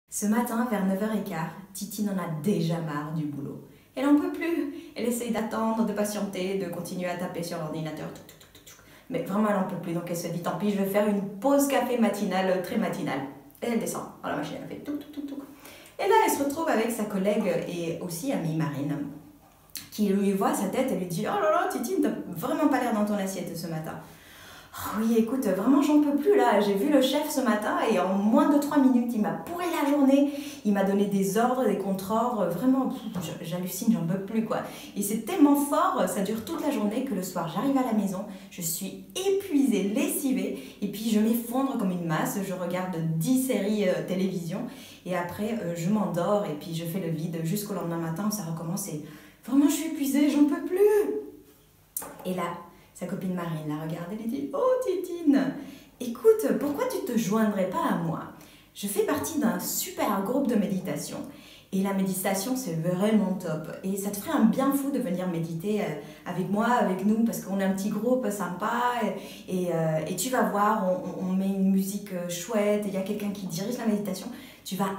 Ce matin, vers 9h15, Titine en a déjà marre du boulot. Elle n'en peut plus. Elle essaye d'attendre, de patienter, de continuer à taper sur l'ordinateur. Mais vraiment, elle n'en peut plus. Donc elle se dit, tant pis, je vais faire une pause café matinale, très matinale. Et elle descend dans la machine, elle fait tout. Et là, elle se retrouve avec sa collègue et aussi amie Marine, qui lui voit sa tête et lui dit, oh là là, Titine, t'as vraiment pas l'air dans ton assiette ce matin. Oh oui, écoute, vraiment j'en peux plus là, j'ai vu le chef ce matin et en moins de 3 minutes, il m'a pourri la journée, il m'a donné des ordres, des contre-ordres, vraiment, j'hallucine, j'en peux plus quoi. Et c'est tellement fort, ça dure toute la journée que le soir j'arrive à la maison, je suis épuisée, lessivée, et puis je m'effondre comme une masse, je regarde 10 séries télévision, et après je m'endors et puis je fais le vide jusqu'au lendemain matin où ça recommence et vraiment je suis épuisée, j'en peux plus. Et là, sa copine Marine la regarde et lui dit « Oh Titine, écoute, pourquoi tu te joindrais pas à moi? Je fais partie d'un super groupe de méditation et la méditation c'est vraiment top et ça te ferait un bien fou de venir méditer avec moi, avec nous parce qu'on est un petit groupe sympa et tu vas voir, on met une musique chouette, il y a quelqu'un qui dirige la méditation, tu vas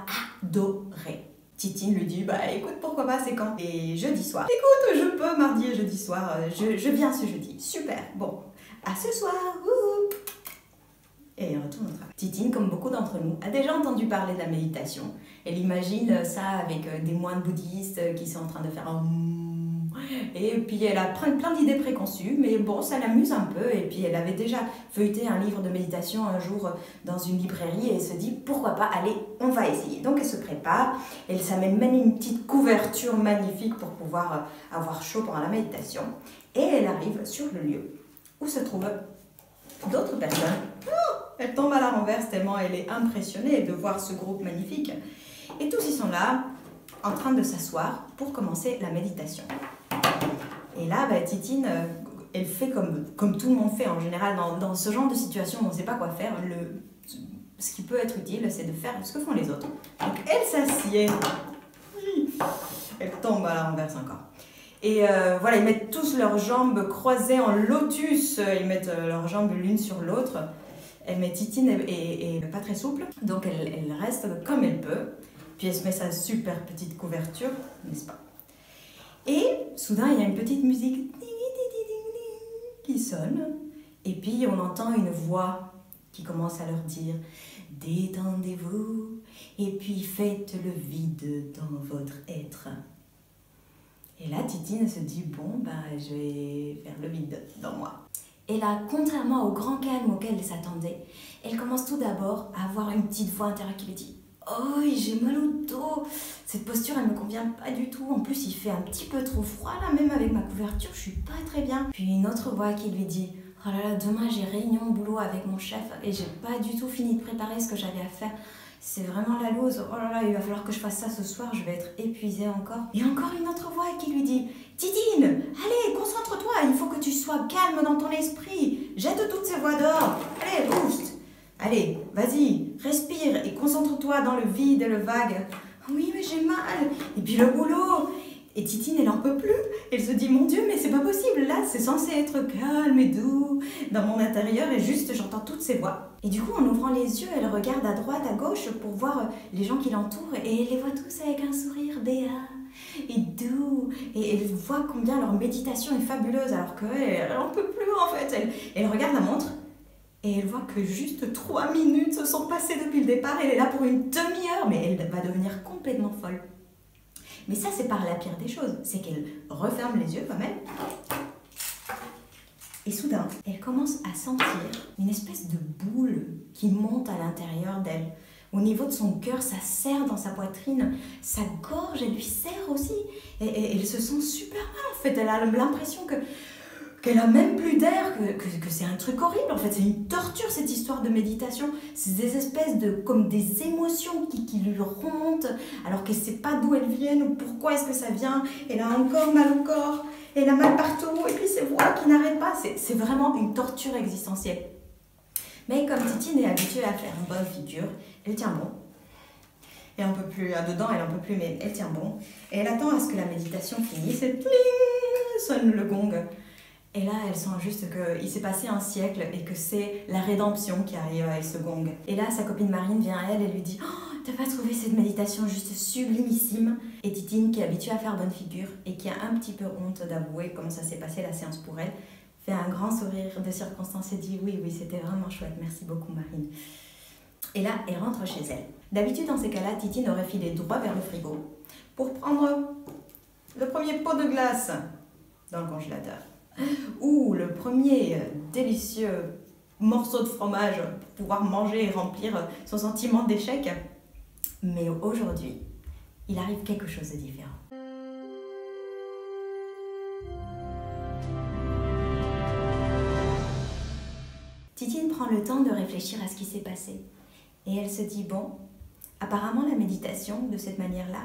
adorer. » Titine lui dit, bah écoute, pourquoi pas, c'est quand? Et jeudi soir. Écoute, je peux mardi et jeudi soir, je viens ce jeudi. Super, bon, à ce soir, wouhou. Et elle retourne au travail. Titine, comme beaucoup d'entre nous, a déjà entendu parler de la méditation. Elle imagine ça avec des moines bouddhistes qui sont en train de faire un... Et puis elle a plein d'idées préconçues, mais bon, ça l'amuse un peu. Et puis elle avait déjà feuilleté un livre de méditation un jour dans une librairie et elle se dit pourquoi pas, allez, on va essayer. Donc elle se prépare, elle s'amène même une petite couverture magnifique pour pouvoir avoir chaud pendant la méditation. Et elle arrive sur le lieu où se trouvent d'autres personnes. Elle tombe à la renverse tellement elle est impressionnée de voir ce groupe magnifique. Et tous ils sont là, en train de s'asseoir pour commencer la méditation. Et là, bah, Titine, elle fait comme tout le monde fait en général dans ce genre de situation où on ne sait pas quoi faire. Ce qui peut être utile, c'est de faire ce que font les autres. Donc elle s'assied. Elle tombe à la renverse encore. Et voilà, ils mettent tous leurs jambes croisées en lotus. Ils mettent leurs jambes l'une sur l'autre. Mais Titine est pas très souple, donc elle reste comme elle peut. Puis elle se met sa super petite couverture, n'est-ce pas? Et soudain, il y a une petite musique qui sonne. Et puis on entend une voix qui commence à leur dire « Détendez-vous et puis faites le vide dans votre être. » Et là, Titine se dit « Bon, ben, je vais faire le vide dans moi. » Et là, contrairement au grand calme auquel elle s'attendait, elle commence tout d'abord à avoir une petite voix intérieure qui lui dit « Oh, j'ai mal au dos. Cette posture, elle me convient pas du tout. En plus, il fait un petit peu trop froid là, même avec ma couverture, je suis pas très bien. » Puis une autre voix qui lui dit « Oh là là, demain j'ai réunion au boulot avec mon chef et j'ai pas du tout fini de préparer ce que j'avais à faire. C'est vraiment la loose. Oh là là, il va falloir que je fasse ça ce soir, je vais être épuisée encore. » Et encore une autre voix qui lui dit « Titine, allez, concentre-toi, il faut que tu sois calme dans ton esprit. Jette toutes ces voix dehors. Allez, boost. Allez, vas-y, respire et concentre-toi dans le vide et le vague. Oui, mais j'ai mal. Et puis le boulot. » Et Titine, elle n'en peut plus. Elle se dit, mon Dieu, mais c'est pas possible. Là, c'est censé être calme et doux dans mon intérieur et juste, j'entends toutes ces voix. Et du coup, en ouvrant les yeux, elle regarde à droite, à gauche pour voir les gens qui l'entourent et elle les voit tous avec un sourire béat et doux. Et elle voit combien leur méditation est fabuleuse alors qu'elle n'en peut plus en fait. Elle regarde la montre. Et elle voit que juste 3 minutes se sont passées depuis le départ. Elle est là pour une demi-heure, mais elle va devenir complètement folle. Mais ça, c'est par la pire des choses. C'est qu'elle referme les yeux quand même. Et soudain, elle commence à sentir une espèce de boule qui monte à l'intérieur d'elle. Au niveau de son cœur, ça serre dans sa poitrine. Sa gorge, elle lui serre aussi. Et elle se sent super mal en fait. Elle a l'impression qu'elle a même plus d'air, que c'est un truc horrible en fait, c'est une torture cette histoire de méditation, c'est des espèces comme des émotions qui lui remontent alors qu'elle ne sait pas d'où elles viennent ou pourquoi est-ce que ça vient, elle a encore mal au corps, elle a mal partout et puis ces voix qui n'arrêtent pas, c'est vraiment une torture existentielle. Mais comme Titine est habituée à faire une bonne figure, elle tient bon. Et un peu plus dedans, elle en peut plus, mais elle tient bon. Et elle attend à ce que la méditation finisse et pling, sonne le gong. Et là, elle sent juste qu'il s'est passé un siècle et que c'est la rédemption qui arrive avec ce gong. Et là, sa copine Marine vient à elle et lui dit « Oh, T'as pas trouvé cette méditation juste sublimissime? Et Titine, qui est habituée à faire bonne figure et qui a un petit peu honte d'avouer comment ça s'est passé la séance pour elle, fait un grand sourire de circonstance et dit oui, c'était vraiment chouette, merci beaucoup Marine. Et là, elle rentre chez elle. D'habitude, dans ces cas-là, Titine aurait filé droit vers le frigo pour prendre le premier pot de glace dans le congélateur ou le premier délicieux morceau de fromage pour pouvoir manger et remplir son sentiment d'échec. Mais aujourd'hui, il arrive quelque chose de différent. Titine prend le temps de réfléchir à ce qui s'est passé. Et elle se dit, bon, apparemment la méditation, de cette manière-là,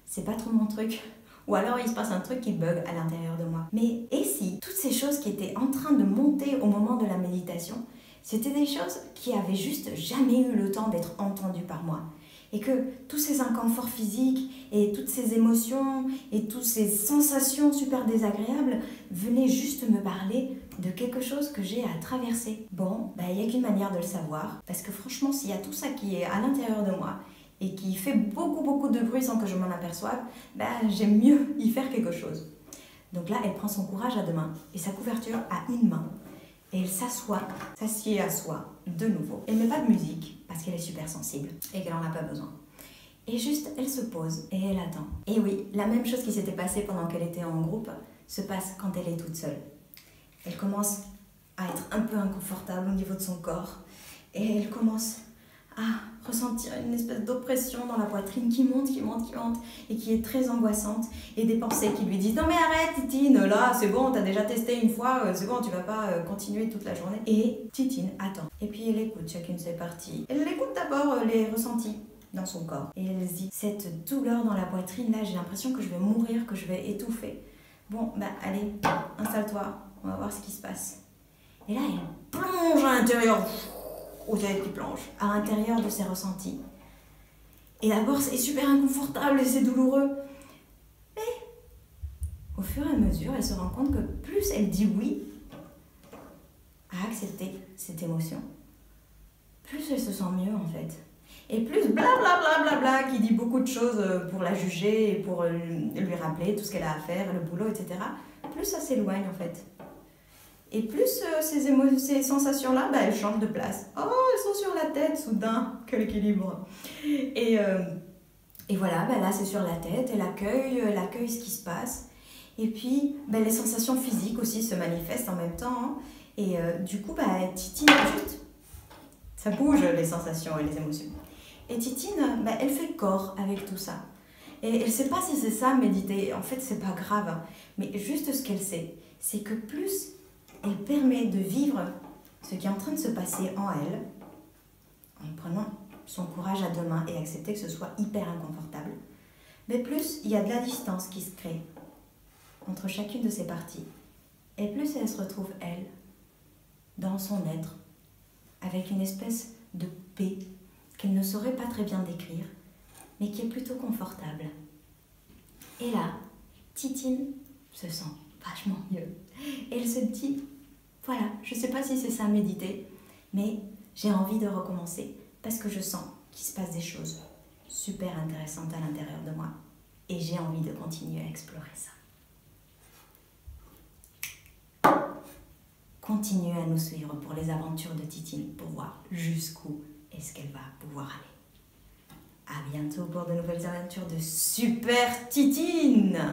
c'est pas trop mon truc. Ou alors il se passe un truc qui bug à l'intérieur de moi. Mais et si toutes ces choses qui étaient en train de monter au moment de la méditation, c'était des choses qui avaient juste jamais eu le temps d'être entendues par moi. Et que tous ces inconforts physiques et toutes ces émotions et toutes ces sensations super désagréables venaient juste me parler de quelque chose que j'ai à traverser. Bon, il n'y a qu'une manière de le savoir. Parce que franchement, s'il y a tout ça qui est à l'intérieur de moi et qui fait beaucoup de bruit sans que je m'en aperçoive, j'aime mieux y faire quelque chose. Donc là, elle prend son courage à deux mains et sa couverture à une main. Et elle s'assied à soi, de nouveau. Elle met pas de musique, parce qu'elle est super sensible et qu'elle en a pas besoin. Et juste, elle se pose et elle attend. Et oui, la même chose qui s'était passée pendant qu'elle était en groupe se passe quand elle est toute seule. Elle commence à être un peu inconfortable au niveau de son corps. Et elle commence à ressentir une espèce d'oppression dans la poitrine qui monte et qui est très angoissante, et des pensées qui lui disent « Non mais arrête Titine, là c'est bon, t'as déjà testé une fois, c'est bon, tu vas pas continuer toute la journée. » Et Titine attend. Et puis elle écoute chacune de ses parties. Elle écoute d'abord les ressentis dans son corps. Et elle se dit « Cette douleur dans la poitrine, là, j'ai l'impression que je vais mourir, que je vais étouffer. Bon, allez, installe-toi, on va voir ce qui se passe. » Et là, elle plonge à l'intérieur. Ou qui plonge à l'intérieur de ses ressentis. Et d'abord, c'est super inconfortable et c'est douloureux. Mais au fur et à mesure, elle se rend compte que plus elle dit oui à accepter cette émotion, plus elle se sent mieux en fait. Et plus blablabla qui dit beaucoup de choses pour la juger et pour lui rappeler tout ce qu'elle a à faire, le boulot, etc., plus ça s'éloigne en fait. Et plus ces sensations-là, elles changent de place. Oh, elles sont sur la tête, soudain, quel équilibre. Et voilà, là c'est sur la tête, elle accueille ce qui se passe. Et puis, les sensations physiques aussi se manifestent en même temps. Hein. Et du coup, Titine, juste, ça bouge les sensations et les émotions. Et Titine, elle fait corps avec tout ça. Et elle ne sait pas si c'est ça, méditer. En fait, c'est pas grave. Hein. Mais juste ce qu'elle sait, c'est que plus elle permet de vivre ce qui est en train de se passer en elle, en prenant son courage à deux mains et accepter que ce soit hyper inconfortable, mais plus il y a de la distance qui se crée entre chacune de ces parties, et plus elle se retrouve, elle, dans son être, avec une espèce de paix qu'elle ne saurait pas très bien décrire, mais qui est plutôt confortable. Et là, Titine se sent vachement mieux. Et elle se dit, voilà, je ne sais pas si c'est ça méditer, mais j'ai envie de recommencer parce que je sens qu'il se passe des choses super intéressantes à l'intérieur de moi et j'ai envie de continuer à explorer ça. Continuez à nous suivre pour les aventures de Titine pour voir jusqu'où est-ce qu'elle va pouvoir aller. À bientôt pour de nouvelles aventures de Super Titine!